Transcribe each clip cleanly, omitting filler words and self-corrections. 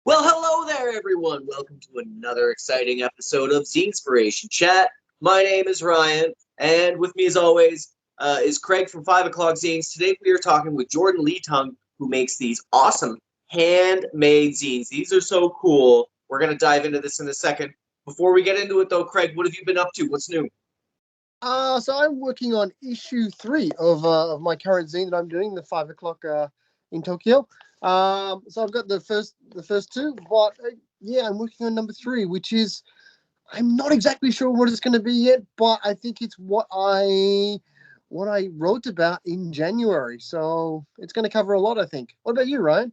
Well, hello there, everyone. Welcome to another exciting episode of Zinespiration Chat. My name is Ryan, and with me, as always, is Craig from 5 O'Clock Zines. Today, we are talking with Jordan Lee-Tung, who makes these awesome handmade zines. These are so cool. We're going to dive into this in a second. Before we get into it, though, Craig, what have you been up to? What's new? So I'm working on issue 3 of my current zine that I'm doing, the 5 o'clock in Tokyo. So I've got the first two, but I'm working on number 3, which is I'm not exactly sure what it's going to be yet, but I think it's what I wrote about in January. So it's going to cover a lot, I think. What about you, Ryan?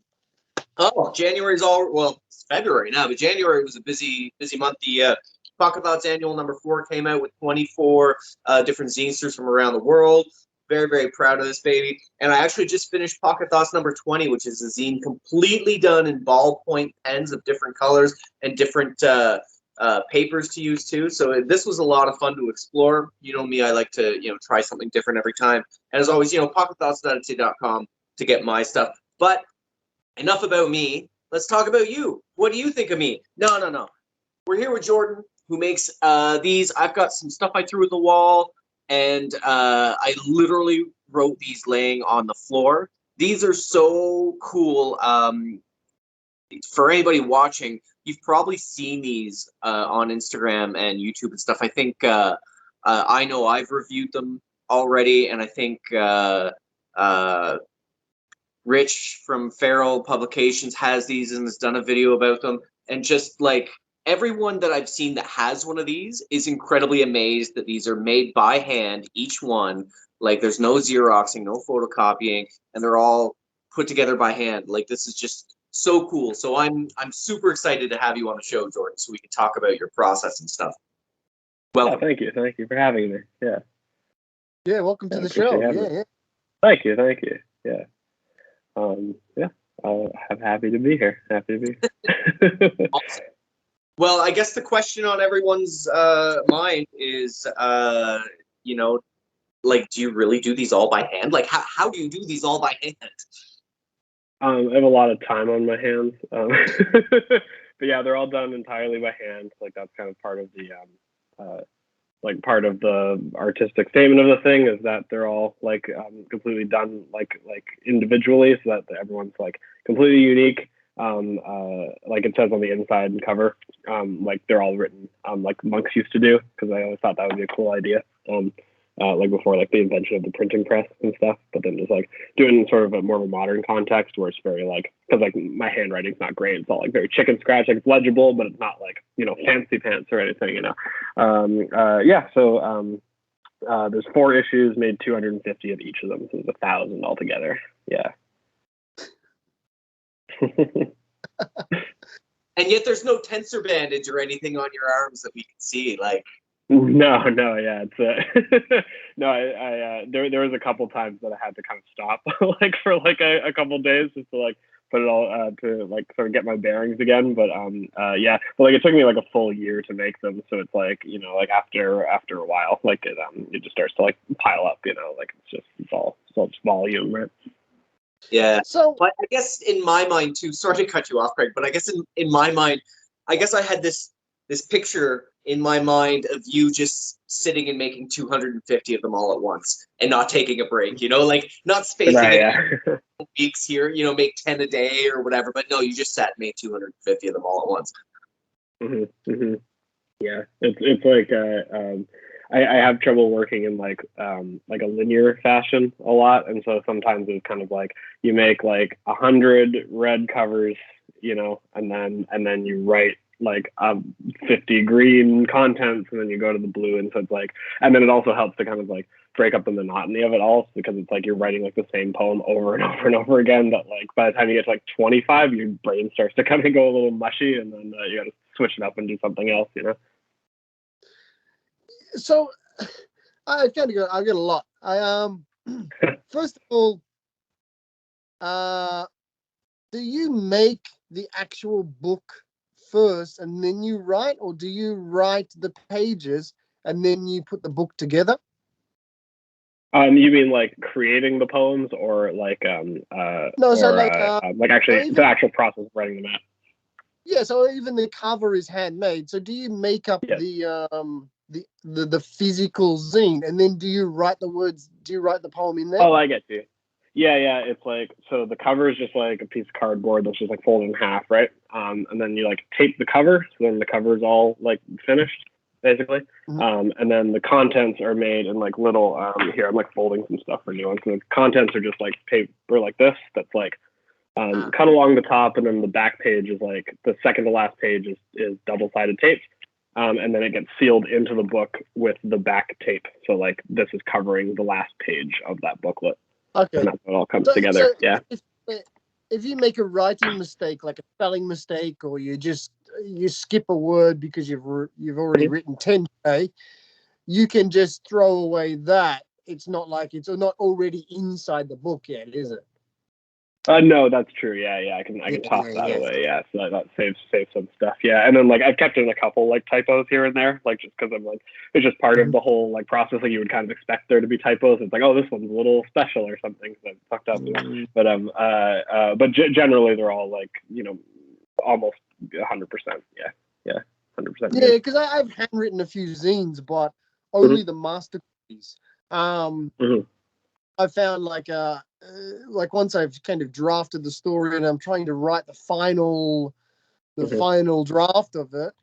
Oh, January's it's February now, but January was a busy month. The Pocket Thoughts Annual number 4 came out with 24 different zinesters from around the world. Very, very proud of this baby. And I actually just finished Pocket Thoughts number 20, which is a zine completely done in ballpoint pens of different colors and different papers to use too. So this was a lot of fun to explore. You know me, I like to try something different every time. And as always, pocketthoughts.etsy.com to get my stuff. But enough about me. Let's talk about you. What do you think of me? No. We're here with Jordan, who makes these. I've got some stuff I threw at the wall, and I literally wrote these laying on the floor. These are so cool. For anybody watching, you've probably seen these on Instagram and YouTube and stuff. I think I know I've reviewed them already, and I think Rich from Feral Publications has these and has done a video about them. And just like everyone that I've seen that has one of these is incredibly amazed that these are made by hand, each one. Like there's no Xeroxing, no photocopying, and they're all put together by hand. Like this is just so cool. So I'm super excited to have you on the show, Jordan, so we can talk about your process and stuff. Welcome. Oh, thank you for having me. Yeah, welcome to the show. Yeah. Thank you. Yeah. I'm happy to be here. Awesome. Well, I guess the question on everyone's mind is, like, do you really do these all by hand? Like, how do you do these all by hand? I have a lot of time on my hands, but yeah, they're all done entirely by hand. Like that's kind of part of the part of the artistic statement of the thing is that they're all completely done like individually, so that everyone's like completely unique. Like it says on the inside and cover, like they're all written like monks used to do, because I always thought that would be a cool idea. Like before like the invention of the printing press and stuff, but then just like doing sort of a more of a modern context where it's very because like my handwriting's not great. It's all like very chicken scratch, like it's legible, but it's not like fancy pants or anything, So there's 4 issues, made 250 of each of them, so there's 1,000 altogether. Yeah. And yet there's no tensor bandage or anything on your arms that we can see, like. No, yeah, it's no, I there was a couple times that I had to kind of stop for a couple days just to put it all to sort of get my bearings again, but yeah, but it took me a full year to make them, so it's after a while it just starts to pile up, it's all just volume, right? Yeah. So but I guess in my mind too, sorry to cut you off, Craig, but I guess in my mind, I guess I had this picture in my mind of you just sitting and making 250 of them all at once and not taking a break, not spacing it weeks here, make 10 a day or whatever. But no, you just sat and made 250 of them all at once. Mm-hmm. Yeah, it's I have trouble working in a linear fashion a lot, and so sometimes it's kind of you make 100 red covers, and then you write 50 green contents, and then you go to the blue, and so it's and then it also helps to kind of break up the monotony of it all, because it's you're writing the same poem over and over and over again, but by the time you get to 25, your brain starts to kind of go a little mushy, and then you got to switch it up and do something else, So I get a lot. First of all, do you make the actual book first and then you write, or do you write the pages and then you put the book together? You mean creating the poems, or no? So actually the actual process of writing them out? Yeah, so even the cover is handmade. So do you make up Yes. the physical zine, and then do you write the words? Do you write the poem in there? Oh, I get you. Yeah, yeah. It's like, so the cover is just like a piece of cardboard that's just like folded in half, right? And then you like tape the cover, so then the cover is all like finished, basically. And then the contents are made in like little. Here, I'm like folding some stuff for new ones. So the contents are just like paper like this. That's like cut along the top, and then the back page is like the second to last page is double-sided tape. And then it gets sealed into the book with the back tape. So like this is covering the last page of that booklet. Okay. And that's how it all comes together. Yeah. If you make a writing mistake, like a spelling mistake, or you skip a word because you've already written 10K, you can just throw away that. It's not like it's not already inside the book yet, is it? No, that's true. Yeah, yeah. I can toss that away. Yeah, so that saves some stuff. Yeah, and then like I've kept in a couple like typos here and there, like just because I'm like it's just part of the whole like process. Like you would kind of expect there to be typos. It's like, oh, this one's a little special or something. So I fucked up. But generally they're all like, you know, almost 100%. Yeah, yeah, 100%. Yeah, because I've handwritten a few zines, but only the master copies. I found like once I've kind of drafted the story and I'm trying to write the final draft of it,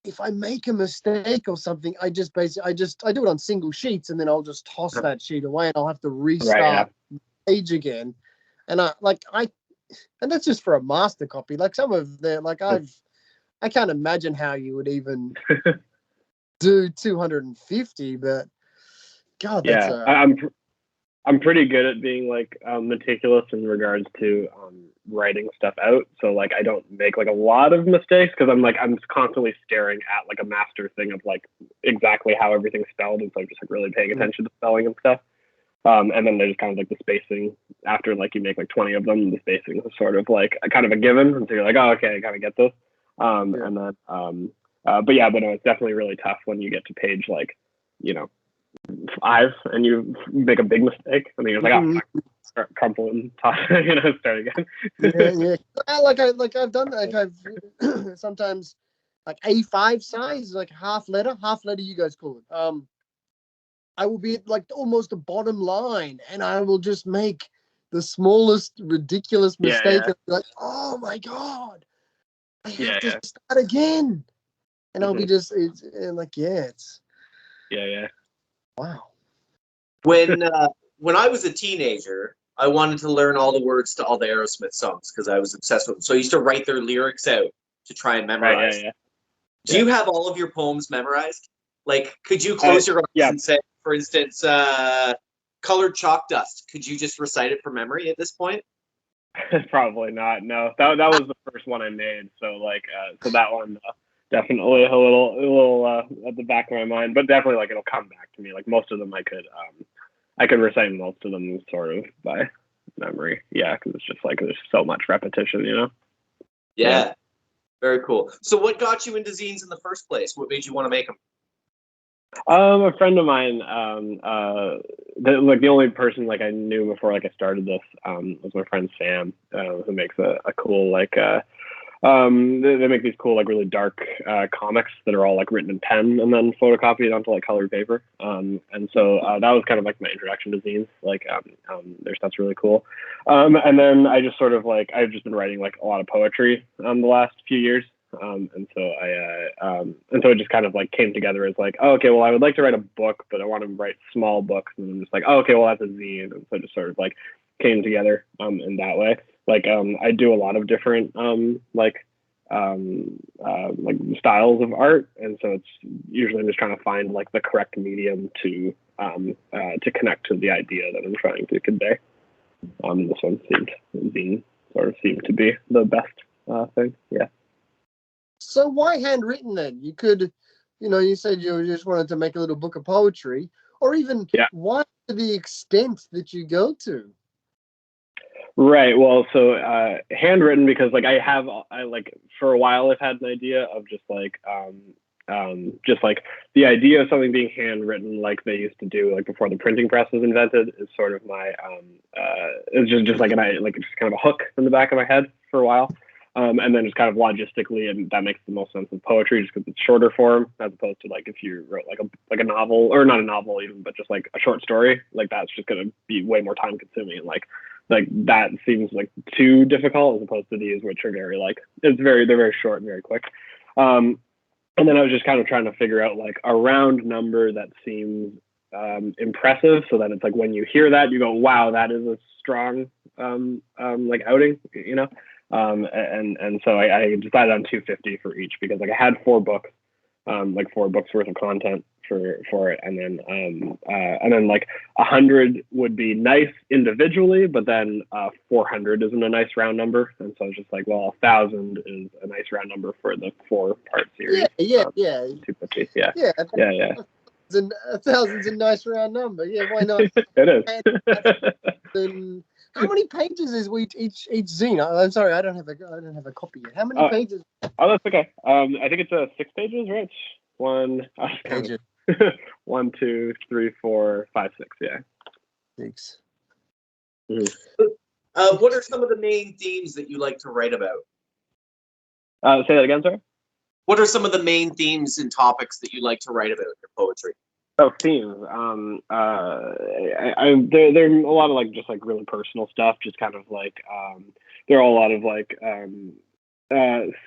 if I make a mistake or something, I do it on single sheets, and then I'll just toss that sheet away, and I'll have to restart the page again. And and that's just for a master copy. Like some of the I can't imagine how you would even do 250, but God, I'm pretty good at being like meticulous in regards to writing stuff out. So like I don't make like a lot of mistakes because I'm constantly staring at like a master thing of like exactly how everything's spelled, and so I'm just like really paying attention to spelling and stuff. And then there's kind of like the spacing after like you make like 20 of them. The spacing is sort of like a kind of a given, and so you're like, oh, okay, I kind of get this. And then but no, it's definitely really tough when you get to page like, you know, 5 and you make a big mistake, and then you're like, oh, crumple and toss, you know, start again. yeah. I've done like I've sometimes like A5 size, like half letter. You guys call it. I will be at like almost the bottom line, and I will just make the smallest ridiculous mistake. And be like, oh my God, I have to start again, and I'll be just it's wow. When I was a teenager, I wanted to learn all the words to all the Aerosmith songs because I was obsessed with them. So I used to write their lyrics out to try and memorize. Do you have all of your poems memorized? Like, could you close your eyes and say, for instance, "Colored Chalk Dust"? Could you just recite it from memory at this point? Probably not. No, that was the first one I made. So like, so that one definitely a little at the back of my mind, but definitely like it'll come back to me. Like most of them, I could recite most of them sort of by memory. Yeah, because it's just like there's so much repetition, you know. Yeah, very cool. So, what got you into zines in the first place? What made you want to make them? A friend of mine, the only person like I knew before like I started this was my friend Sam, who makes a cool like they make these cool like really dark comics that are all like written in pen and then photocopied onto like colored paper. And so that was kind of like my introduction to zines. Like their stuff's really cool. And then I just sort of like I've just been writing like a lot of poetry the last few years. And so it just kind of like came together as like, oh, okay, well, I would like to write a book, but I want to write small books. And I'm just like, oh, okay, well, that's a zine. And so it just sort of like came together in that way. Like I do a lot of different like styles of art, and so it's usually I'm just trying to find like the correct medium to connect to the idea that I'm trying to convey. This one seemed to be the best thing. Yeah. So why handwritten then? You could, you said you just wanted to make a little book of poetry, or even why to the extent that you go to? Right. Well, so handwritten because like I like for a while I've had an idea of just like the idea of something being handwritten like they used to do like before the printing press was invented is sort of my it's just like just kind of a hook in the back of my head for a while. And then just kind of logistically, and that makes the most sense with poetry, just because it's shorter form as opposed to like if you wrote like a novel, or not a novel even, but just like a short story. Like that's just going to be way more time consuming, and like that seems like too difficult as opposed to these, which are very like they're very short and very quick. And then I was just kind of trying to figure out like a round number that seems impressive, so that it's like when you hear that you go, wow, that is a strong like outing, you know. And so I decided on 250 for each, because like I had 4 books, like 4 books worth of content for it, and then like 100 would be nice individually, but then 400 isn't a nice round number, and so I was just like, well, 1,000 is a nice round number for the 4-part series. Yeah. 250, yeah. Yeah. Yeah. And 1,000's a nice round number. Yeah, why not? It is. And how many pages is each zine? I'm sorry, I don't have a copy yet. How many pages? Oh, that's okay. I think it's 6 pages, right? Pages. 1, 2, 3, 4, 5, 6. Yeah. 6. Mm-hmm. What are some of the main themes that you like to write about? Say that again, sorry. What are some of the main themes and topics that you like to write about in your poetry? Oh, themes. There are a lot of like just like really personal stuff. Just kind of like there are a lot of like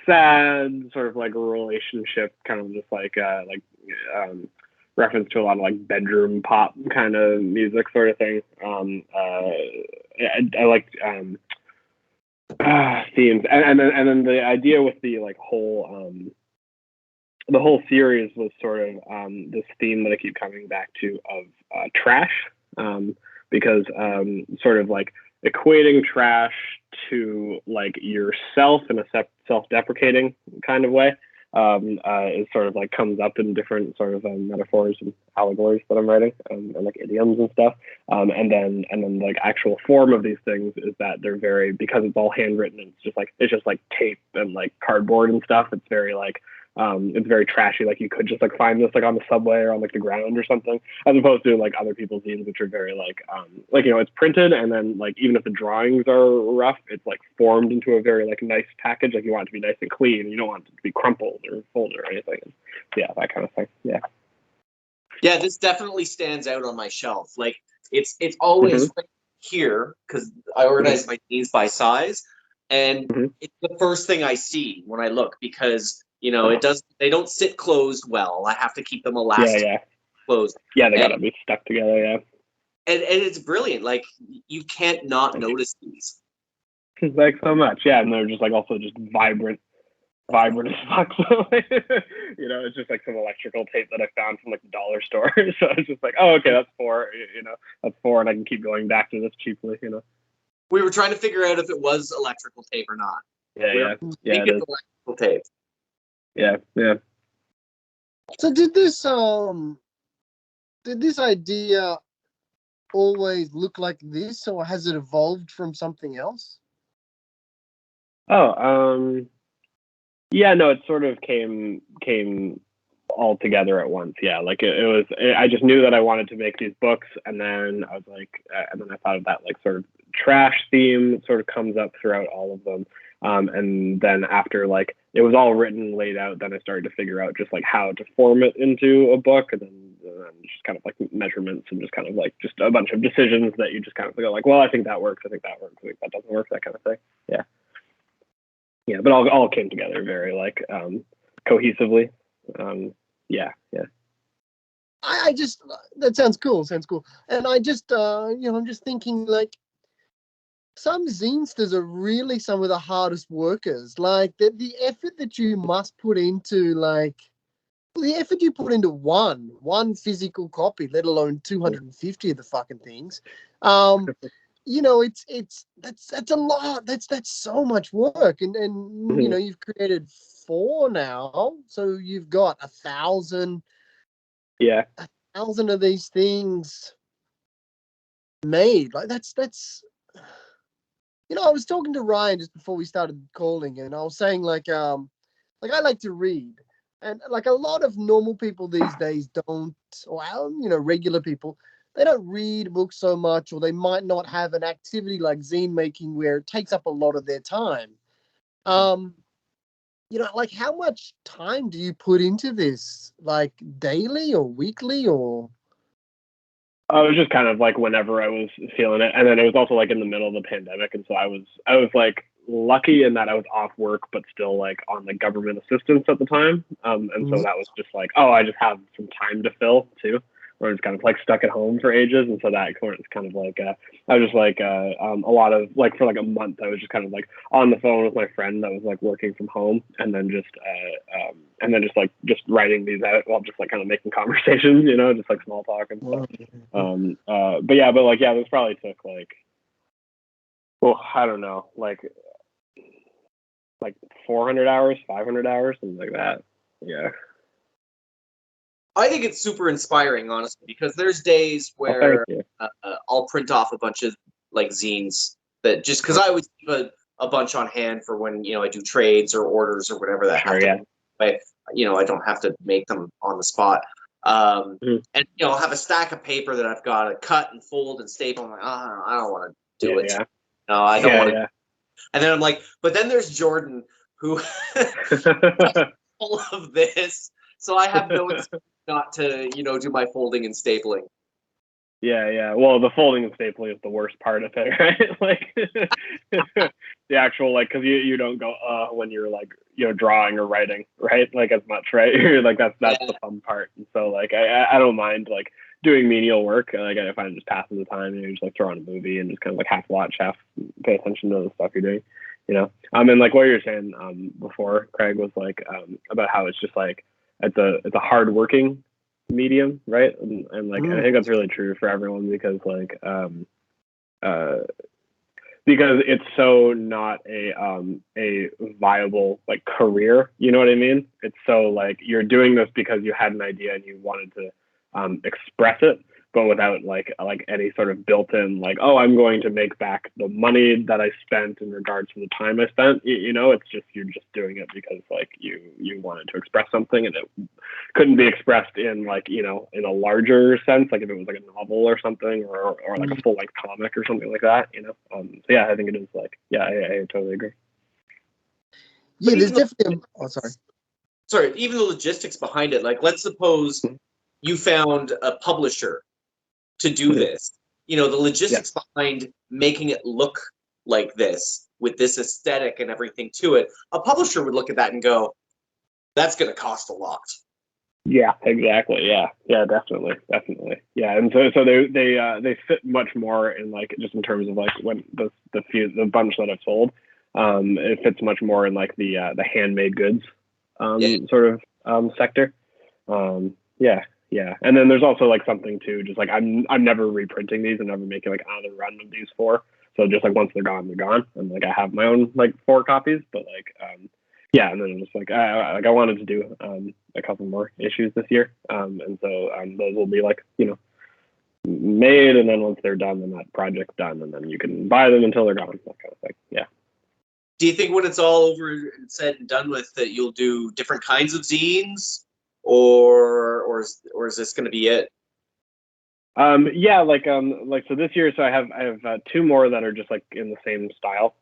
sad sort of like relationship, kind of just like reference to a lot of like bedroom pop kind of music sort of thing. I like themes, and then the idea with the like the whole series was sort of this theme that I keep coming back to of trash, because sort of like equating trash to like yourself in a self-deprecating kind of way is sort of like comes up in different sort of metaphors and allegories that I'm writing, and like idioms and stuff. And then like actual form of these things is that they're very, because it's all handwritten, and it's just like tape and like cardboard and stuff. It's very like it's very trashy. Like you could just like find this like on the subway or on like the ground or something, as opposed to like other people's zines, which are very like you know, it's printed, and then like even if the drawings are rough, it's like formed into a very like nice package. Like you want it to be nice and clean, and you don't want it to be crumpled or folded or anything. And yeah, that kind of thing. Yeah. Yeah, this definitely stands out on my shelf. Like it's always right here, because I organize my zines by size, and it's the first thing I see when I look, because you know they don't sit closed well. I have to keep them elastic closed. Yeah, they gotta be stuck together. Yeah. And it's brilliant. Like you can't not notice these. Like so much, yeah, and they're just like also just vibrant as fuck. So, you know, it's just like some electrical tape that I found from like the dollar store. So it's just like, oh, okay, that's 4. You know, that's 4, and I can keep going back to this cheaply. You know. We were trying to figure out if it was electrical tape or not. Yeah. It is electrical tape. Yeah. So did this idea always look like this, or has it evolved from something else? Oh, yeah, no, it sort of came all together at once. Yeah, like it was. I just knew that I wanted to make these books, and then I was like, and then I thought of that like sort of trash theme sort of comes up throughout all of them. And then after like it was all written, laid out, then I started to figure out just like how to form it into a book, and then just kind of like measurements and just kind of like just a bunch of decisions that you just kind of go like, well, I think that works, I think that works, I think that doesn't work, that kind of thing. Yeah, but all came together very like cohesively. Yeah. I just, that sounds cool. And I just, I'm just thinking like, some zinesters are really some of the hardest workers. Like the effort that you must put into the effort you put into one physical copy, let alone 250 of the fucking things. You know, that's a lot. That's so much work. And you know, you've created 4 now, so you've got 1,000. Yeah. 1,000 of these things made. Like that's. You know, I was talking to Ryan just before we started calling, and I was saying like I like to read, and like a lot of normal people these days don't, or you know, regular people, they don't read books so much, or they might not have an activity like zine making where it takes up a lot of their time. You know, like how much time do you put into this? Like daily or weekly or? I was just kind of like whenever I was feeling it, and then it was also like in the middle of the pandemic, and so I was like lucky in that I was off work, but still like on the government assistance at the time, and so that was just like, oh, I just have some time to fill too, where I was kind of like stuck at home for ages, and so that was kind of like I was just like a lot of like for like a month I was just kind of like on the phone with my friend that was like working from home, and then just like just writing these out while just like kind of making conversations, you know, just like small talk and stuff. This probably took like, well, I don't know, like 400 hours, 500 hours, something like that. Yeah. I think it's super inspiring, honestly, because there's days where I'll print off a bunch of like zines that just because I always keep a bunch on hand for when I do trades or orders or whatever that have to. I don't have to make them on the spot. And I'll have a stack of paper that I've got to cut and fold and staple. I'm like, I don't want to do it. Yeah. No, I don't want to. And then I'm like, but then there's Jordan who all of this, so I have no excuse not to do my folding and stapling. Yeah. Well, the folding and stapling is the worst part of it, right? Like the actual like because you don't go when you're like drawing or writing, right? Like as much, right? You're like that's the fun part. And so like I don't mind like doing menial work. Like I find just passing the time. You just like throw on a movie and just kind of like half watch, half pay attention to the stuff you're doing. And like what you were saying before, Craig, was like about how it's just like it's a hard working medium, right? And like I think that's really true for everyone because like because it's so not a viable like career, you know what I mean? It's so like you're doing this because you had an idea and you wanted to express it, but without like any sort of built-in like, oh, I'm going to make back the money that I spent in regards to the time I spent. It's just you're just doing it because like you wanted to express something and it couldn't be expressed in like in a larger sense, like if it was like a novel or something or like a full-length comic or something like that. So yeah, I think it is like I totally agree. Yeah, there's definitely. Sorry, even the logistics behind it. Like, let's suppose you found a publisher to do this. The logistics behind making it look like this with this aesthetic and everything to it. A publisher would look at that and go, "That's going to cost a lot." Yeah, exactly. Yeah, definitely. Yeah, and so they fit much more in like just in terms of like when the bunch that I've sold, it fits much more in like the handmade goods sort of sector. Yeah, and then there's also like something too, just like I'm never reprinting these and never making like another run of these 4. So just like once they're gone, they're gone. And like I have my own like 4 copies, but like yeah, and then just like I wanted to do a couple more issues this year, and so those will be like made, and then once they're done, then that project's done, and then you can buy them until they're gone, that kind of thing. Yeah. Do you think when it's all over and said and done with that you'll do different kinds of zines, or is this going to be it? Yeah, like so this year, so I have 2 more that are just like in the same style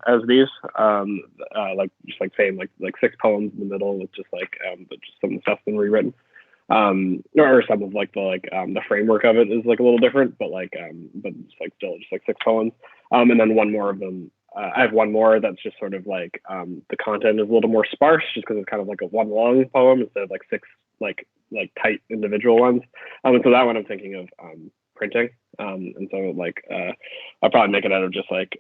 as these, like just like same like 6 poems in the middle with just like but just some stuff's been rewritten, or some of like the framework of it is like a little different, but just like still just like 6 poems, and then one more of them. I have one more that's just sort of like the content is a little more sparse, just because it's kind of like a one long poem instead of like 6 like tight individual ones. And so that one I'm thinking of printing. And so like I'll probably make it out of just like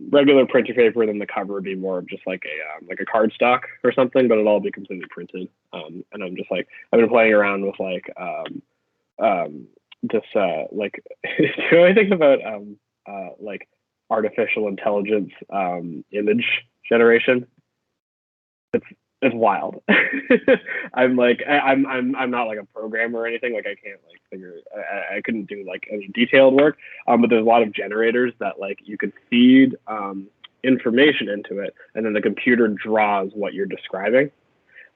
regular printer paper, and then the cover would be more of just like a cardstock or something, but it'll all be completely printed. And I'm just like I've been playing around with like this like do I think about like artificial intelligence image generation? It's wild. I'm like I'm not like a programmer or anything. Like I can't like figure. I couldn't do like any detailed work. But there's a lot of generators that like you could feed information into it, and then the computer draws what you're describing.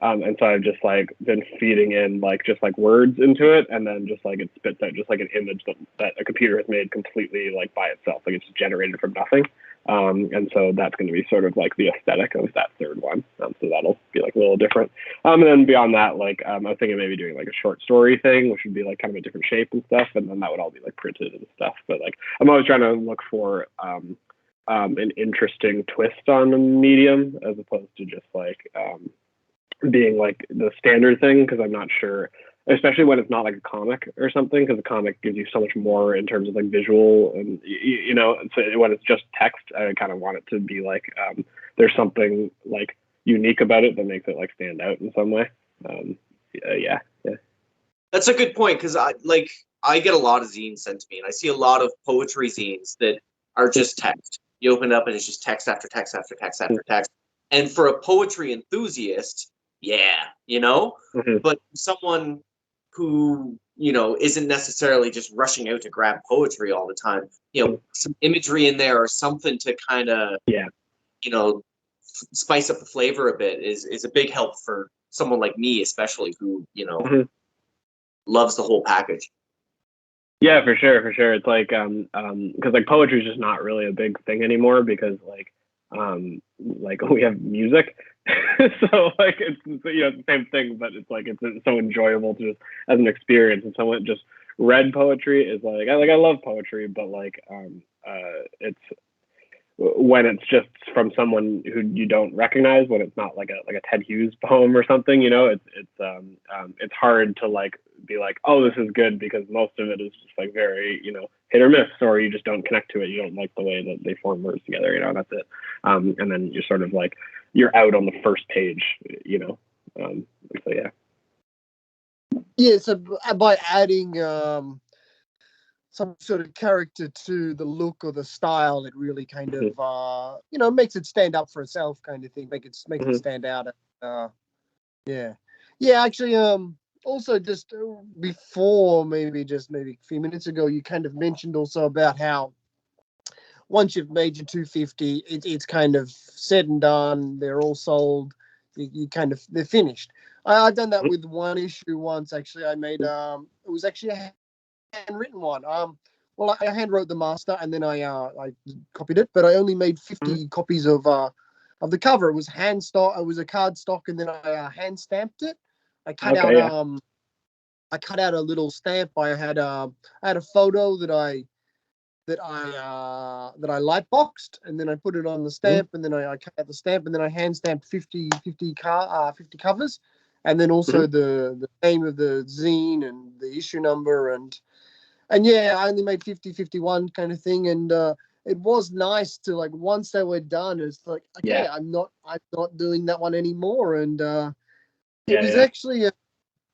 And so I've just like been feeding in like just like words into it, and then just like it spits out just like an image that a computer has made completely like by itself. Like it's generated from nothing. And so that's going to be sort of like the aesthetic of that third one. So that'll be like a little different. And then beyond that, like I was thinking maybe doing like a short story thing, which would be like kind of a different shape and stuff. And then that would all be like printed and stuff. But like I'm always trying to look for an interesting twist on a medium as opposed to just like being like the standard thing, because I'm not sure, especially when it's not like a comic or something, because a comic gives you so much more in terms of like visual and you know, so when it's just text, I kind of want it to be like there's something like unique about it that makes it like stand out in some way. Yeah. That's a good point, because I get a lot of zines sent to me, and I see a lot of poetry zines that are just text. You open it up and it's just text after text after text after text. And for a poetry enthusiast, yeah, you know, but someone who, you know, isn't necessarily just rushing out to grab poetry all the time, you know, some imagery in there or something to kind of, you know, spice up the flavor a bit is a big help for someone like me, especially, who, you know, loves the whole package. Yeah, for sure. It's like because like poetry is just not really a big thing anymore, because like we have music. So like it's, you know, the same thing, but it's like it's so enjoyable to just as an experience. And someone just read poetry is like I love poetry, but like it's when it's just from someone who you don't recognize, when it's not like a Ted Hughes poem or something, you know, it's hard to like be like, oh, this is good, because most of it is just like very, you know, hit or miss, or you just don't connect to it. You don't like the way that they form words together, you know, that's it. And then you're sort of like, you're out on the first page, you know. So yeah. Yeah, so by adding some sort of character to the look or the style, it really kind of you know, makes it stand up for itself, kind of thing. Make it stand out. Yeah actually, also just before, maybe a few minutes ago, you kind of mentioned also about how once you've made your 250, it's kind of said and done. They're all sold. You kind of, they're finished. I've done that with one issue once. Actually, I made it was actually a handwritten one. Well, I hand wrote the master, and then I copied it, but I only made 50 copies of the cover. It was hand stock. It was a card stock, and then I hand stamped it. I cut out I cut out a little stamp. I had a photo that I light boxed, and then I put it on the stamp, and then I cut out the stamp, and then I hand stamped 50 covers, and then also the name of the zine and the issue number, and yeah, I only made 51 kind of thing, and it was nice to, like, once they were done, it's like, okay, I'm not doing that one anymore, and it was actually it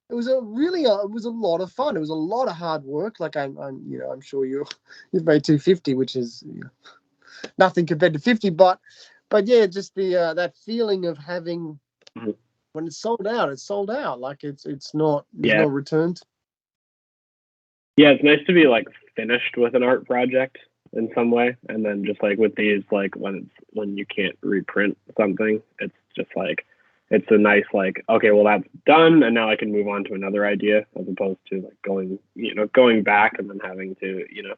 was a lot of fun. It was a lot of hard work. Like I'm you know, I'm sure you've made 250, which is, you know, nothing compared to 50, but yeah, just the that feeling of having when it's sold out, it's sold out. Like it's not, there's no return. Yeah, it's nice to be like finished with an art project in some way, and then just like with these, like when you can't reprint something, it's just like, it's a nice, like, okay, well, that's done, and now I can move on to another idea, as opposed to like going back and then having to, you know,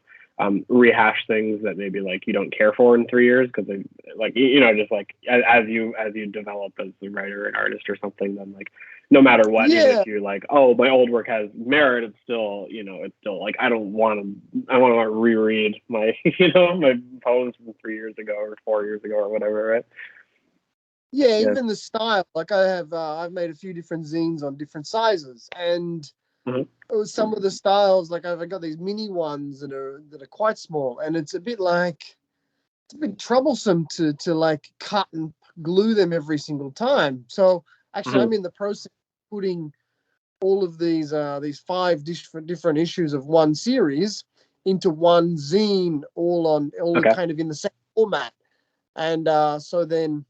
rehash things that maybe like you don't care for in 3 years, because they, like, you know, just like as you develop as a writer and artist or something, then like no matter what, even if you're like, oh, my old work has merit, it's still, you know, it's still like, I want to reread my, you know, my poems from 3 years ago or 4 years ago or whatever, right? Yeah, even the style. Like I've made a few different zines on different sizes, and some of the styles, like I've got these mini ones that are quite small, and it's a bit troublesome to like cut and glue them every single time. So actually, I'm in the process of putting all of these 5 different issues of one series into one zine, all kind of in the same format, and so then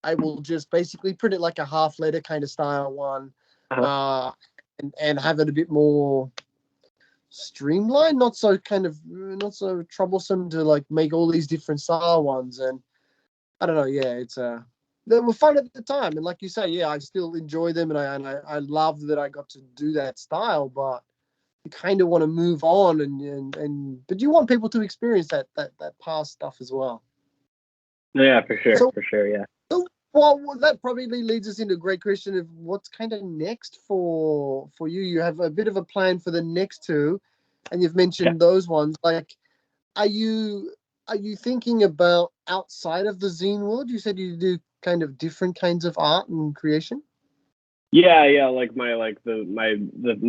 I will just basically print it like a half letter kind of style one, and have it a bit more streamlined, not so troublesome to like make all these different style ones. And I don't know, it's they were fun at the time, and like you say, I still enjoy them, and I love that I got to do that style, but you kind of want to move on, and but you want people to experience that past stuff as well. Yeah, for sure, So- for sure, yeah. Well, that probably leads us into a great question of what's kind of next for you. You have a bit of a plan for the next two, and you've mentioned those ones. Like, are you thinking about outside of the zine world? You said you do kind of different kinds of art and creation. Yeah. Like my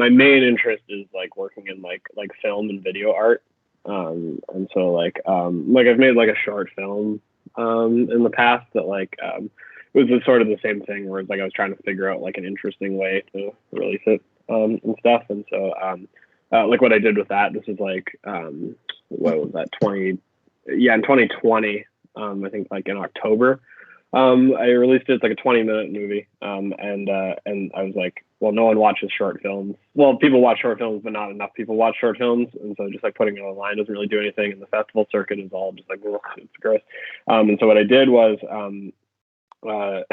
main interest is like working in like film and video art. And so like I've made like a short film in the past that it was sort of the same thing where it's like I was trying to figure out like an interesting way to release it and stuff. And so like what I did with that, this is like what was that, in 2020, I think like in October. I released it. It's like a 20-minute movie. And I was like, well, no one watches short films. Well, people watch short films, but not enough people watch short films. And so just like putting it online doesn't really do anything. And the festival circuit is all just like, ugh, it's gross. And so what I did was, I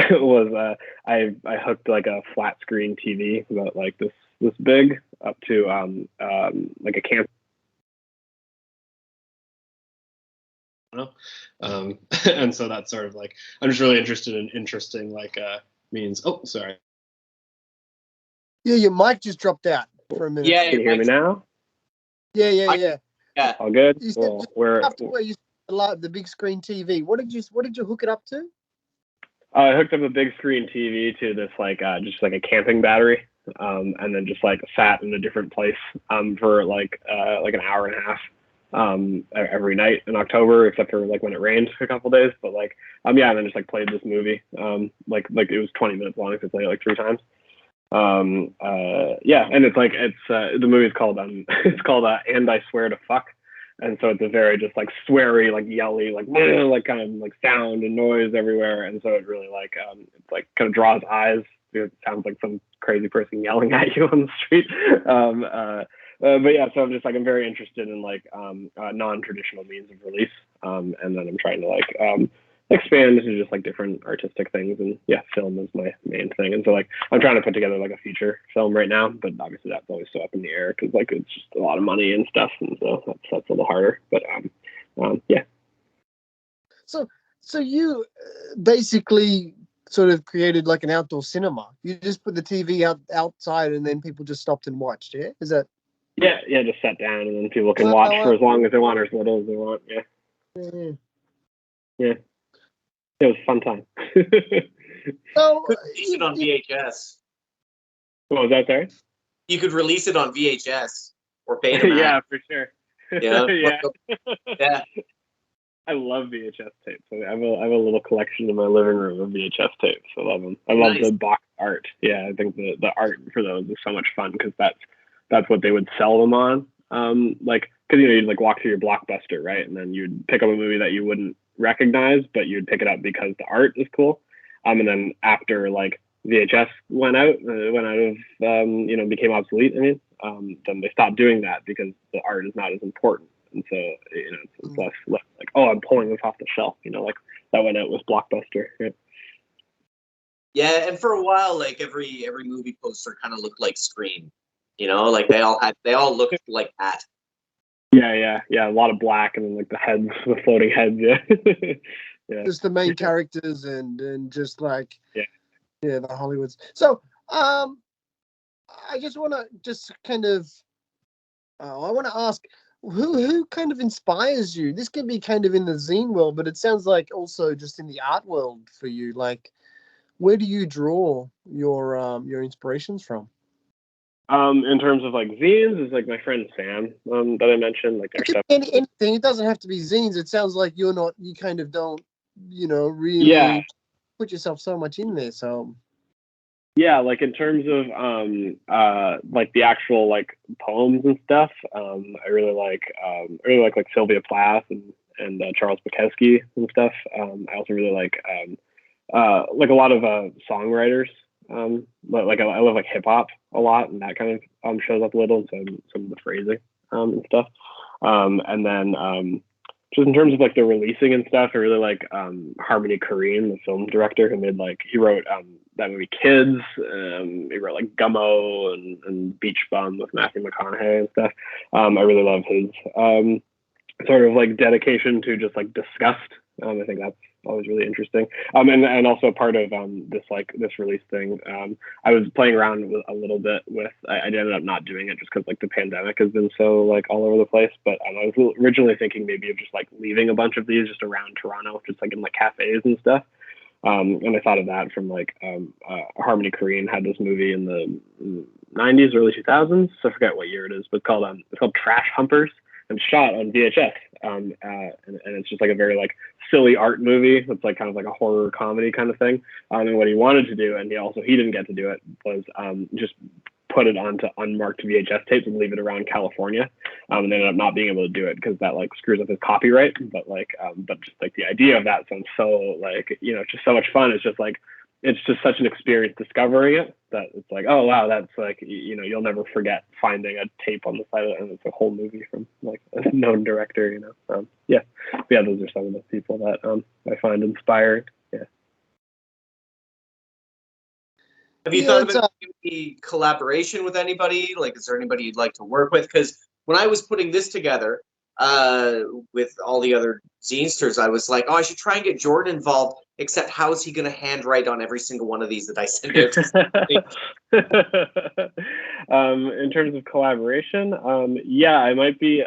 hooked like a flat screen TV about like this big up to like a camp. And so that's sort of like, I'm just really interested in interesting like means. Oh, sorry. Yeah, your mic just dropped out for a minute. Yeah, Can you hear me now? Yeah. All good. You said Well, just where after where you the big screen TV. What did you hook it up to? I hooked up a big screen TV to this like just like a camping battery, and then just like sat in a different place for like an hour and a half every night in October, except for like when it rained a couple days. But like and then just like played this movie like it was 20 minutes long, so I played it like 3 times. And it's the movie's called it's called And I Swear to Fuck. And so it's a very just like sweary, like yelly, like kind of like sound and noise everywhere. And so it really like it's like kind of draws eyes. It sounds like some crazy person yelling at you on the street. But yeah, so I'm very interested in like non-traditional means of release. And then I'm trying to like expand into just like different artistic things, and film is my main thing. And so like I'm trying to put together like a feature film right now, but obviously that's always so up in the air because like it's just a lot of money and stuff, and so that's a little harder. But So you basically sort of created like an outdoor cinema. You just put the TV outside, and then people just stopped and watched. Yeah, is that? Yeah, just sat down, and then people can watch for as long as they want or as little as they want. Yeah. It was a fun time. So Could release it on VHS. What was that there? You could release it on VHS or Betamax. Yeah, for sure. Yeah. Yeah. I love VHS tapes. I have a little collection in my living room of VHS tapes. I love them. I love the box art. Yeah, I think the art for those is so much fun because that's what they would sell them on. Like because you'd like walk through your Blockbuster, right, and then you'd pick up a movie that you wouldn't recognize, but you'd pick it up because the art is cool. And then after like VHS went out of became obsolete. Then they stopped doing that because the art is not as important, and so it's less like, oh, I'm pulling this off the shelf. Like that went out with Blockbuster. Right? Yeah, and for a while, like every movie poster kind of looked like Scream. Like they all looked like that. Yeah. A lot of black, and then like the floating heads. Yeah. Yeah. Just the main characters and just like the Hollywoods. So I just want to just kind of I want to ask who kind of inspires you. This can be kind of in the zine world, but it sounds like also just in the art world for you. Like, where do you draw your inspirations from? In terms of like zines, is like my friend Sam that I mentioned, like our stuff. Anything. It doesn't have to be zines. It sounds like you kind of don't really put yourself so much in there. So yeah, like in terms of like the actual like poems and stuff, I really like Sylvia Plath and Charles Bukowski and stuff. I also really like a lot of songwriters. Like I love like hip hop a lot, and that kind of shows up a little in some of the phrasing and stuff. And then just in terms of like the releasing and stuff, I really like Harmony Korine, the film director who made he wrote that movie Kids. He wrote like Gummo and Beach Bum with Matthew McConaughey and stuff. I really love his sort of like dedication to just like disgust. I think always really interesting. And also part of this release thing, I was playing around with a little bit with. I ended up not doing it just because like the pandemic has been so like all over the place. But I was originally thinking maybe of just like leaving a bunch of these just around Toronto, just like in like cafes and stuff. And I thought of that from like Harmony Korine had this movie in the 90s, early 2000s. So I forget what year it is, but it's called Trash Humpers, and shot on VHS. And it's just like a very like silly art movie. It's like kind of like a horror comedy kind of thing. And what he wanted to do, and he didn't get to do it, was just put it onto unmarked VHS tapes and leave it around California. And ended up not being able to do it because that like screws up his copyright. But just like the idea of that sounds so like, just so much fun. It's just like, it's just such an experience discovering it that it's like, oh wow, that's like, you'll never forget finding a tape on the side of it, and it's a whole movie from like a known director, yeah, those are some of the people that I find inspiring. Yeah. Have you thought about any collaboration with anybody? Like, is there anybody you'd like to work with? Because when I was putting this together with all the other zinesters, I was like, oh, I should try and get Jordan involved. Except, how is he going to handwrite on every single one of these that I send out? In terms of collaboration, yeah, I might be.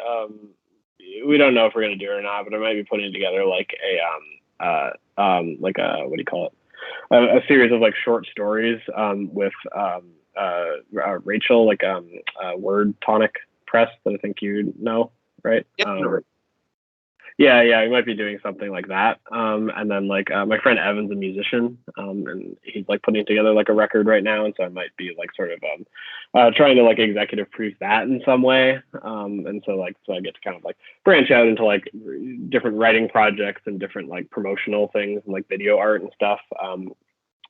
We don't know if we're going to do it or not, but I might be putting together like like a, what do you call it? A series of like short stories with Rachel, like Word Tonic Press, that I think you know, right? Yep. Yeah, we might be doing something like that. And then like my friend Evan's a musician, and he's like putting together like a record right now, and so I might be like sort of trying to like executive produce that in some way. And so I get to kind of like branch out into like different writing projects and different like promotional things and like video art and stuff.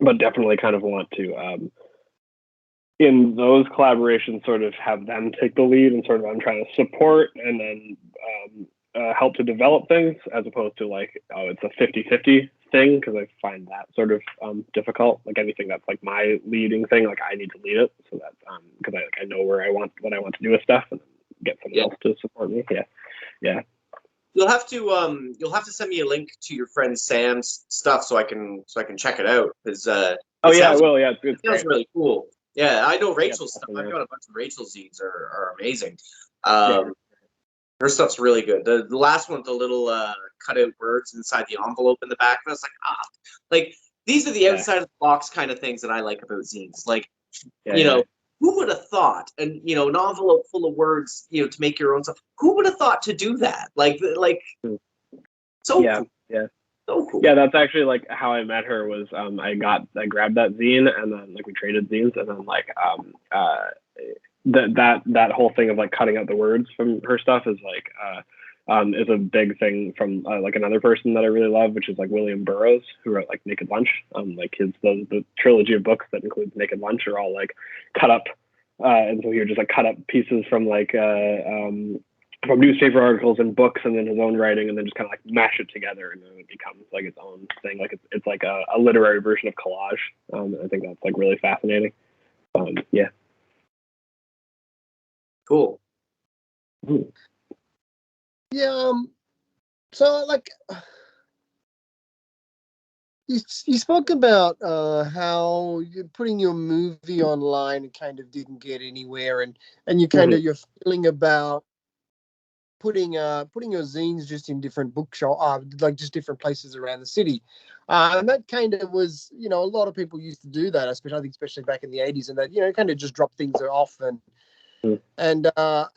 But definitely kind of want to in those collaborations sort of have them take the lead, and sort of I'm trying to support and then help to develop things, as opposed to like, oh, it's a 50-50 thing, because I find that sort of difficult. Like anything that's like my leading thing, like I need to lead it, so that because I know what I want to do with stuff, and get someone else to support me. Yeah. You'll have to send me a link to your friend Sam's stuff so I can check it out, because I will. Yeah, it sounds really cool. Yeah, I know Rachel's stuff. Yeah. I've got a bunch of Rachel's zines are amazing. Yeah. Her stuff's really good. The last one with the little cutout words inside the envelope in the back, I was like, these are the outside of the box kind of things that I like about zines. Like, who would have thought? And an envelope full of words, to make your own stuff. Who would have thought to do that? So cool. Yeah. So cool. Yeah, that's actually like how I met her. Was I grabbed that zine, and then like we traded zines, and then like that whole thing of like cutting out the words from her stuff is like is a big thing from like another person that I really love, which is like William Burroughs, who wrote like Naked Lunch. Like the trilogy of books that includes Naked Lunch are all like cut up, and so he would just like cut up pieces from like from newspaper articles and books, and then his own writing, and then just kind of like mash it together, and then it becomes like its own thing. Like it's like a literary version of collage. I think that's like really fascinating. Yeah. Cool. Yeah. So like, you spoke about how you're putting your movie online and kind of didn't get anywhere, and you kind of your feeling about putting your zines just in different bookshop, like just different places around the city. And that kind of was, a lot of people used to do that, especially back in the 80s, and that, kind of just drop things off and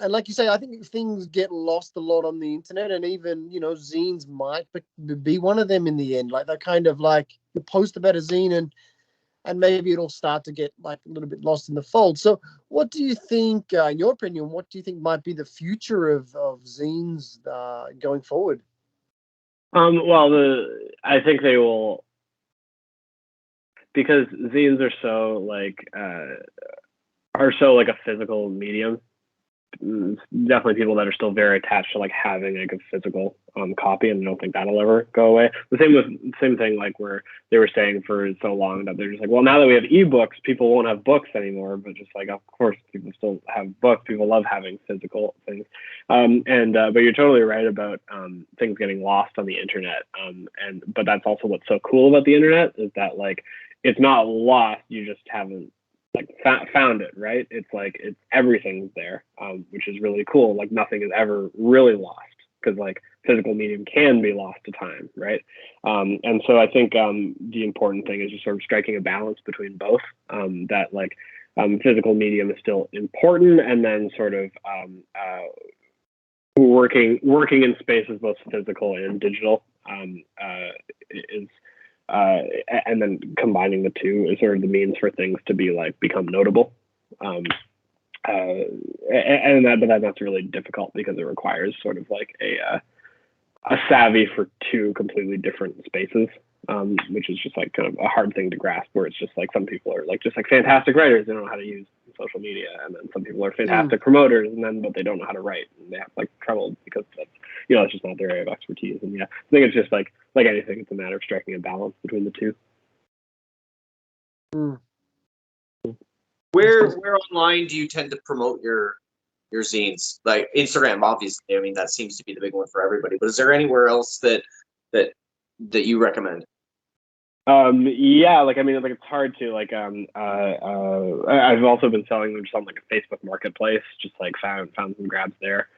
like you say, I think things get lost a lot on the internet, and even, zines might be one of them in the end. Like, they're kind of like, you post about a zine and maybe it'll start to get like a little bit lost in the fold. So what do you think, in your opinion, what do you think might be the future of zines going forward? Well, I think they will, because zines are so like a physical medium. definitely people that are still very attached to like having like a physical copy, and I don't think that'll ever go away. Same thing like where they were saying for so long that they're just like, well, now that we have ebooks, people won't have books anymore. But just like, of course, people still have books. People love having physical things. But you're totally right about things getting lost on the internet. But that's also what's so cool about the internet is that like it's not lost. You just haven't like found it, right? It's like everything's there, which is really cool. Like nothing is ever really lost because like physical medium can be lost to time, right? And so I think the important thing is just sort of striking a balance between both. That like physical medium is still important, and then sort of working in spaces both physical and digital is. And then combining the two is sort of the means for things to be like become notable. But that's really difficult because it requires sort of like a savvy for two completely different spaces, which is just like kind of a hard thing to grasp, where it's just like some people are like just like fantastic writers, they don't know how to use social media, and then some people are fantastic promoters, but they don't know how to write, and they have like trouble because that's, it's just not their area of expertise. And yeah, I think it's just like anything, it's a matter of striking a balance between the two. Where online do you tend to promote your zines? Like Instagram, obviously. I mean, that seems to be the big one for everybody. But is there anywhere else that you recommend? Yeah, like I mean, like it's hard to like I've also been selling them just on like a Facebook marketplace, just like found some grabs there.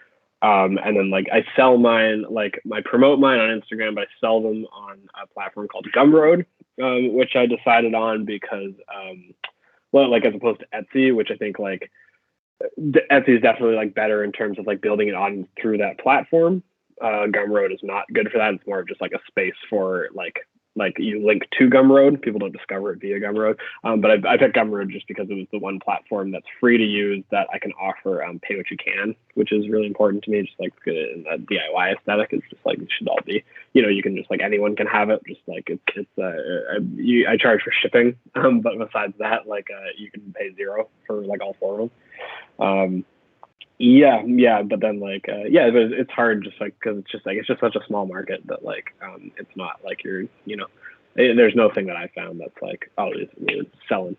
And then like I sell mine, like I promote mine on Instagram, but I sell them on a platform called Gumroad, which I decided on because well, like as opposed to Etsy, which I think like Etsy is definitely like better in terms of like building it on through that platform. Gumroad is not good for that. It's more of just like a space for like you link to Gumroad. People don't discover it via Gumroad. But I picked Gumroad just because it was the one platform that's free to use that I can offer pay what you can, which is really important to me. Just like in that DIY aesthetic, it's just like it should all be, you can just like anyone can have it. Just like I charge for shipping, but besides that, like you can pay $0 for like all 4 of them. Yeah, but then like but it's hard just like because it's just such a small market that like it's not like you're there's no thing that I found that's like we're selling,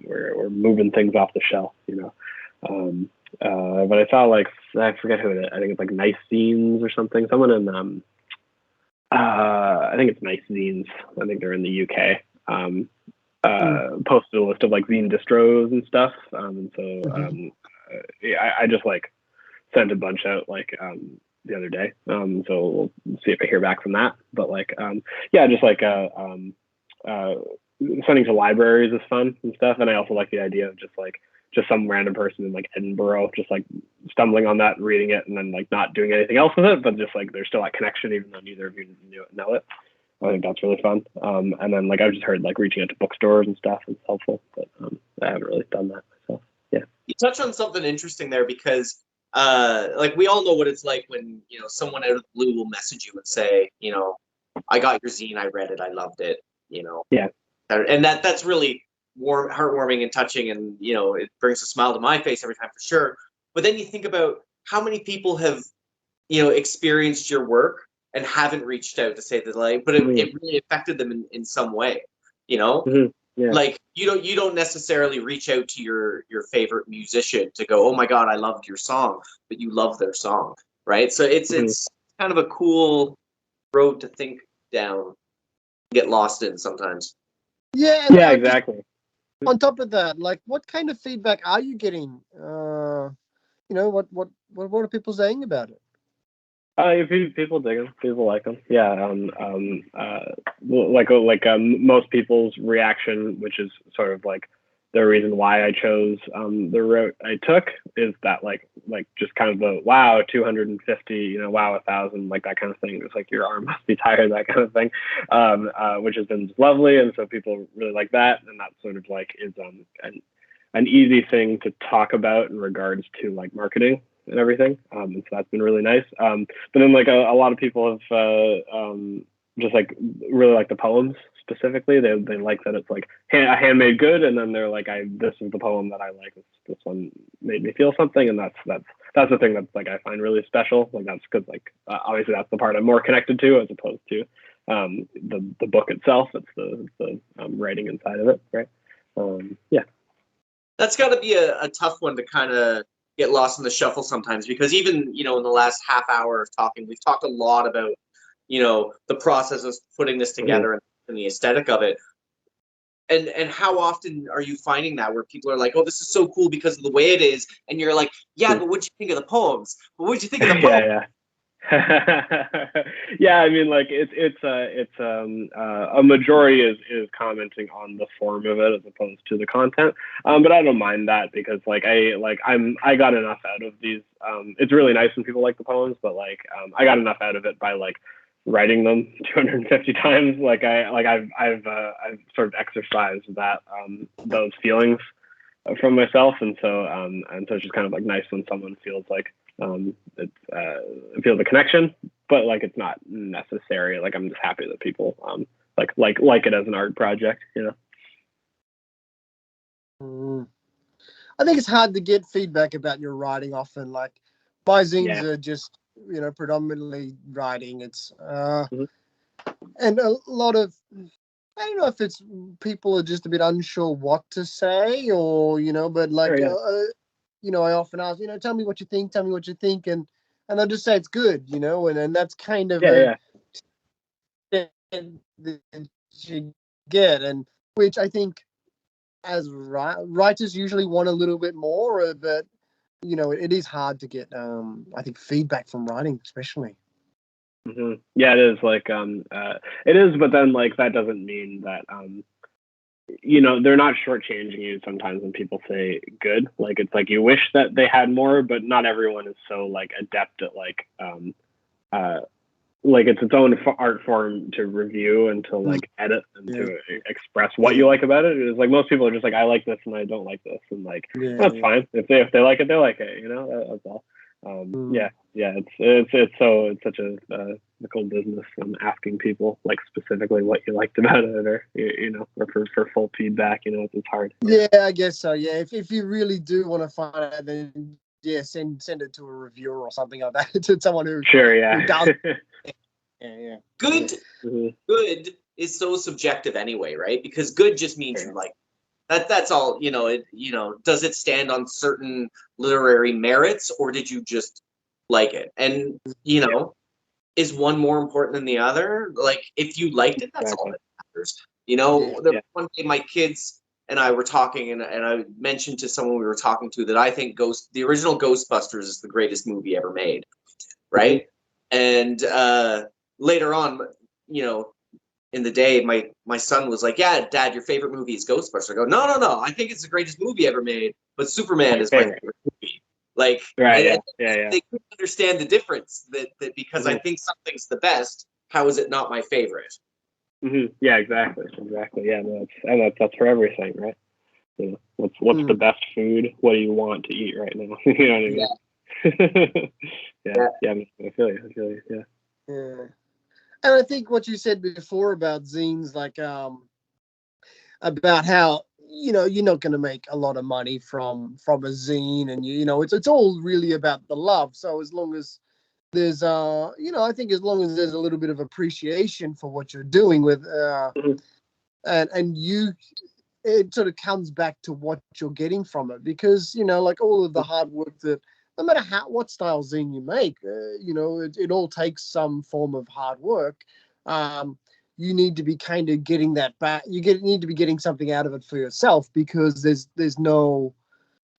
we're moving things off the shelf, but I saw like I forget who it is. I think it's like Nice Zines or something. Someone in I think it's Nice Zines. I think they're in the UK. Posted a list of like zine distros and stuff. I just like sent a bunch out like the other day. So we'll see if I hear back from that. But like just like sending to libraries is fun and stuff. And I also like the idea of just some random person in like Edinburgh just like stumbling on that and reading it and then like not doing anything else with it, but just like there's still that connection even though neither of you know it. I think that's really fun. And then like I've just heard like reaching out to bookstores and stuff is helpful, but I haven't really done that myself. Yeah. You touch on something interesting there because like we all know what it's like when someone out of the blue will message you and say, I got your zine, I read it, I loved it, Yeah. And that's really heartwarming and touching, and it brings a smile to my face every time for sure. But then you think about how many people have experienced your work and haven't reached out to say that, like, but it really affected them in some way, Yeah. Like you don't necessarily reach out to your favorite musician to go, oh my God, I loved your song, but you love their song, right? So it's kind of a cool road to think down, get lost in sometimes. Yeah, exactly. On top of that, like, what kind of feedback are you getting? What are people saying about it? People dig them. People like them. Yeah. Most people's reaction, which is sort of like the reason why I chose the route I took, is that like just kind of the wow 250, wow 1,000, like that kind of thing. It's like your arm must be tired, that kind of thing, which has been lovely, and so people really like that, and that sort of like is an easy thing to talk about in regards to like marketing and everything. And so that's been really nice. But then like a lot of people have just like really like the poems specifically. They like that it's like a handmade good, and then they're like, this is the poem that I like. This one made me feel something, and that's the thing that's like I find really special. Like that's because like obviously that's the part I'm more connected to as opposed to the book itself. It's the writing inside of it, right? Yeah. That's got to be a tough one to kind of get lost in the shuffle sometimes, because even, in the last half hour of talking, we've talked a lot about, the process of putting this together and the aesthetic of it. And how often are you finding that where people are like, oh, this is so cool because of the way it is, and you're like, yeah, but what'd you think of the poems? But what'd you think of the poems? Yeah. Yeah, I mean, like it's a majority is commenting on the form of it as opposed to the content. But I don't mind that because I got enough out of these. It's really nice when people like the poems, but I got enough out of it by writing them 250 times. I've sort of exercised that those feelings from myself, and so it's just kind of nice when someone feels like it feels a connection, but it's not necessary. I'm just happy that people like it as an art project, I think it's hard to get feedback about your writing often. My zines are just predominantly writing. It's and a lot of, I don't know if it's people are just a bit unsure what to say, or but I often ask, tell me what you think, and I'll just say it's good, and that's kind of that you get, and which I think as writers usually want a little bit more, but it is hard to get I think feedback from writing especially. Yeah, it is it is, but then that doesn't mean that they're not shortchanging you sometimes when people say good. It's you wish that they had more, but not everyone is so adept at it's its own art form to review and to edit and to express what you like about it. It's most people are just I like this and I don't like this, and that's fine. If they like it, they like it. That's all. It's such a cool business, and asking people specifically what you liked about it, or or for full feedback. It's hard. Yeah, I guess so. Yeah, if you really do want to find out, then send it to a reviewer or something like that, to someone who who does. Good is so subjective anyway, right? Because good just means you like that. That's all. Does it stand on certain literary merits, or did you just like it? And is one more important than the other? If you liked it, that's all that matters. One day my kids and I were talking, and I mentioned to someone we were talking to that I think the original Ghostbusters is the greatest movie ever made, right? And later on, in the day, my son was like, "Yeah, Dad, your favorite movie is Ghostbusters." I go, "No, I think it's the greatest movie ever made, but Superman is my favorite movie." They couldn't understand the difference that because I think something's the best, how is it not my favorite? Yeah, exactly. Yeah, that's for everything, right? What's the best food? What do you want to eat right now? You know what I mean? Yeah. I feel you. Yeah. And I think what you said before about zines, about how you're not going to make a lot of money from a zine, and it's all really about the love. So as long as there's I think as long as there's a little bit of appreciation for what you're doing with and it sort of comes back to what you're getting from it, because all of the hard work that, no matter what style zine you make, it all takes some form of hard work. You need to be kind of getting that back. Need to be getting something out of it for yourself, because there's no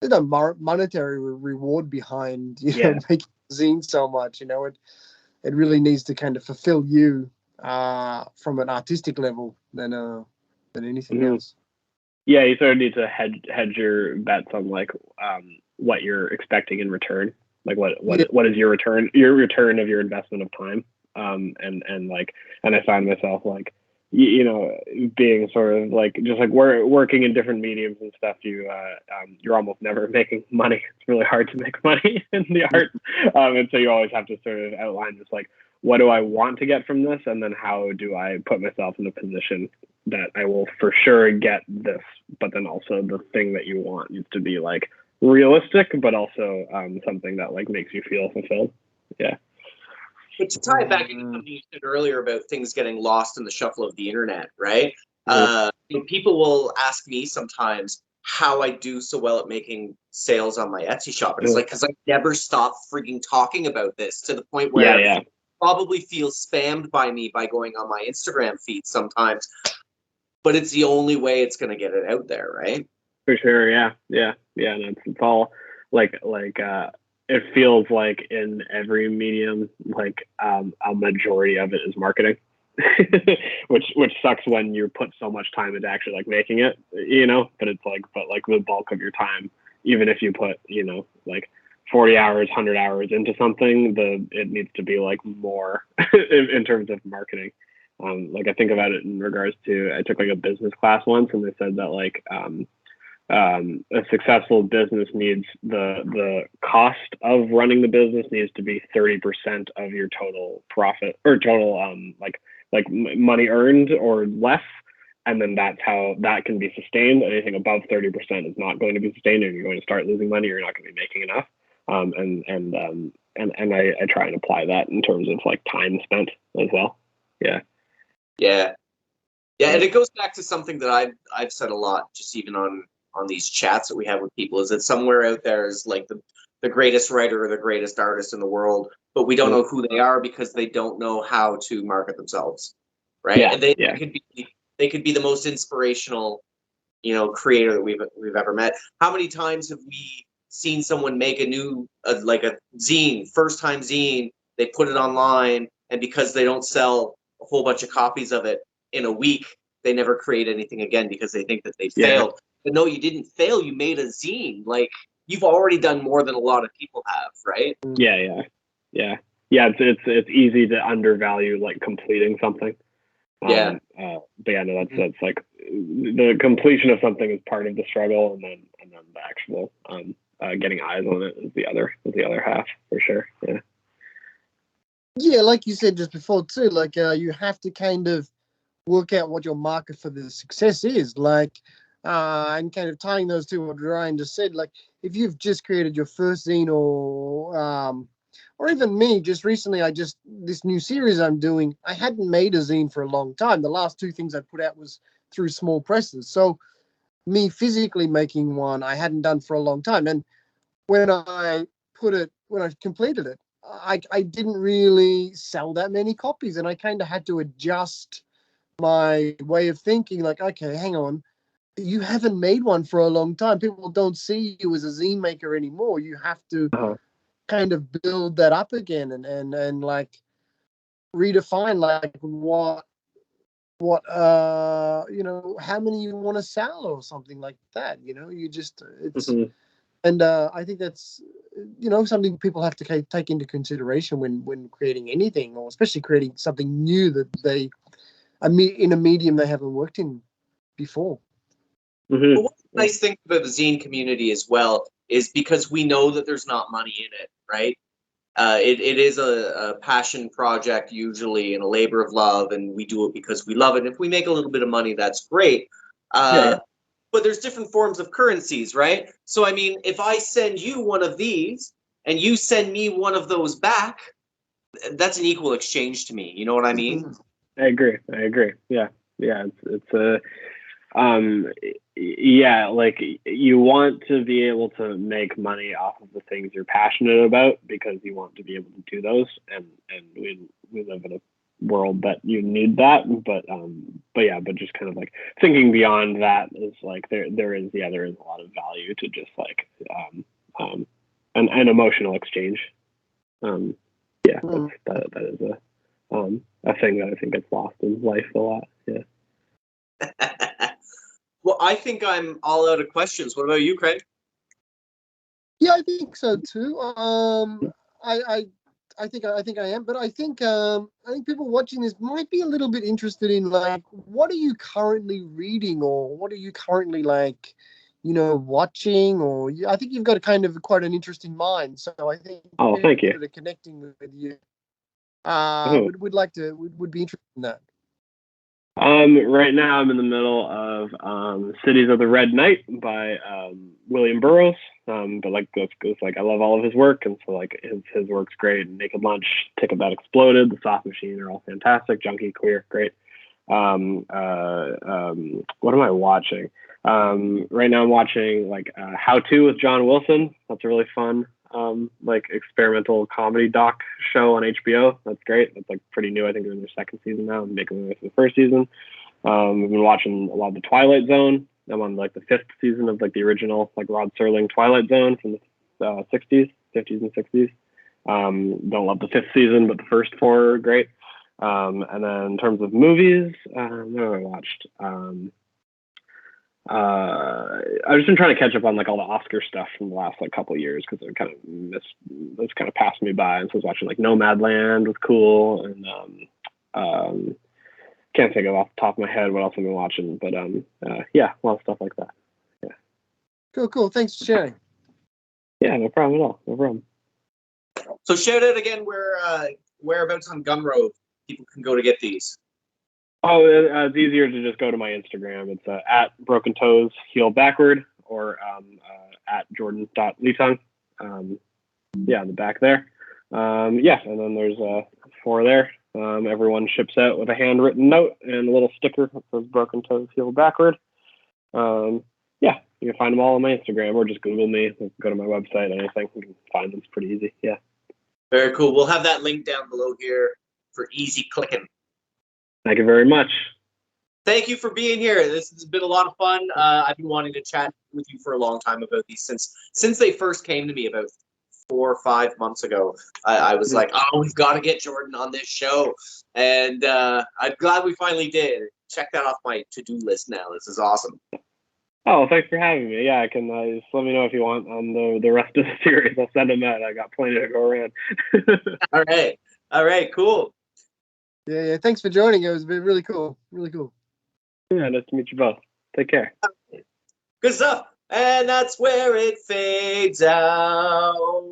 monetary reward behind making zine so much. It really needs to kind of fulfill you from an artistic level than anything else. Yeah, you sort of need to hedge your bets on what you're expecting in return. What is your return of your investment of time? And I find myself being sort of working in different mediums and stuff. You're almost never making money. It's really hard to make money in the art, and so you always have to sort of outline just what do I want to get from this, and then how do I put myself in a position that I will for sure get this, but then also the thing that you want needs to be like realistic, but also something that like makes you feel fulfilled. Yeah. But to tie it back into something you said earlier about things getting lost in the shuffle of the internet, right? People will ask me sometimes how I do so well at making sales on my Etsy shop. And it's like, because I never stop freaking talking about this to the point where probably feel spammed by me by going on my Instagram feed sometimes. But it's the only way it's going to get it out there, right? For sure. Yeah. And it's all like it feels like in every medium, like a majority of it is marketing, which sucks when you put so much time into actually like making it, you know. But it's like, the bulk of your time, even if you put, you know, like 40 hours, 100 hours into something, it needs to be like more in terms of marketing. Like I think about it in regards to, I took like a business class once, and they said that like a successful business needs the cost of running the business needs to be 30% of your total profit or total money earned or less, and then that's how that can be sustained. Anything above 30% is not going to be sustained, and you're going to start losing money. You're not going to be making enough. And I try and apply that in terms of like time spent as well. Yeah, and it goes back to something that I've said a lot, just even on these chats that we have with people, is that somewhere out there is like the greatest writer or the greatest artist in the world, but we don't know who they are because they don't know how to market themselves, right? And they could be the most inspirational, you know, creator that we've ever met. How many times have we seen someone make a new like a zine, first time zine, they put it online, and because they don't sell a whole bunch of copies of it in a week, they never create anything again because they think that they failed. But no, you didn't fail. You made a zine. Like, you've already done more than a lot of people have, right? Yeah. It's easy to undervalue like completing something. But yeah, no, that's like the completion of something is part of the struggle, and then the actual getting eyes on it is the other half for sure. Yeah, like you said just before too, like you have to kind of work out what your market for the success is, like and kind of tying those two, what Ryan just said, like if you've just created your first zine, or even me just recently, this new series I'm doing, I hadn't made a zine for a long time. The last two things I put out was through small presses, so me physically making one I hadn't done for a long time. And when I completed it, I didn't really sell that many copies, and I kind of had to adjust my way of thinking, like, okay, hang on, you haven't made one for a long time. People don't see you as a zine maker anymore. You have to kind of build that up again and like redefine like what you know, how many you want to sell or something like that. You know, you just and I think that's, you know, something people have to take into consideration when creating anything, or especially creating something new that they in a medium they haven't worked in before. But one nice thing about the zine community as well is because we know that there's not money in it, right? It is a passion project usually, and a labor of love, and we do it because we love it. And if we make a little bit of money, that's great. But there's different forms of currencies, right? So, I mean, if I send you one of these and you send me one of those back, that's an equal exchange to me. You know what I mean? I agree. Yeah. It's a yeah, like you want to be able to make money off of the things you're passionate about because you want to be able to do those, and we live in a world that you need that, but just kind of like thinking beyond that is like there is a lot of value to just like an emotional exchange. That is a thing that I think gets lost in life a lot. Well, I think I'm all out of questions. What about you, Craig? Yeah, I think so too. I think I am, but I think people watching this might be a little bit interested in like, what are you currently reading, or what are you currently like, you know, watching, or I think you've got a kind of quite an interesting mind. So I think thank you. that are connecting with you. Would like to would be interested in that. Right now I'm in the middle of Cities of the Red Knight by William Burroughs. But like it's like I love all of his work, and so like his work's great. Naked Lunch, Ticket That Exploded, The Soft Machine are all fantastic. Junkie, Queer, great. What am I watching? Right now I'm watching like How To with John Wilson. That's a really fun like experimental comedy doc show on HBO. That's great. It's like pretty new. I think they're in their second season now. I'm making my way through the first season. We've been watching a lot of The Twilight Zone. I'm on like the 5th season of like the original like Rod Serling Twilight Zone from the 50s and 60s. Don't love the 5th season, but the first 4 are great. And then in terms of movies, what have I watched? I've just been trying to catch up on like all the Oscar stuff from the last like couple of years because I kind of it's kind of passed me by. And so I was watching like Nomadland was cool, and can't think of off the top of my head what else I've been watching, but yeah, a lot of stuff like that. Yeah. Cool. Thanks for sharing. Yeah, no problem at all. No problem. So shout out again whereabouts on Gumroad people can go to get these. Oh, it's easier to just go to my Instagram. It's at Broken Toes Heel Backward, or at Jordan.Lee-Tung. Yeah, in the back there. Yeah, and then there's 4 there. Everyone ships out with a handwritten note and a little sticker that says Broken Toes Heel Backward. Yeah, you can find them all on my Instagram, or just Google me. Go to my website, anything. You can find them. It's pretty easy. Yeah. Very cool. We'll have that link down below here for easy clicking. Thank you very much. Thank you for being here. This has been a lot of fun. I've been wanting to chat with you for a long time about these since they first came to me about 4 or 5 months ago. I was like, oh, we've got to get Jordan on this show. And I'm glad we finally did. Check that off my to-do list now. This is awesome. Oh, thanks for having me. Yeah, I can just let me know if you want on the rest of the series. I'll send them out. I got plenty to go around. All right, cool. Yeah. Thanks for joining. It was really cool. Really cool. Yeah, nice to meet you both. Take care. Good stuff. And that's where it fades out.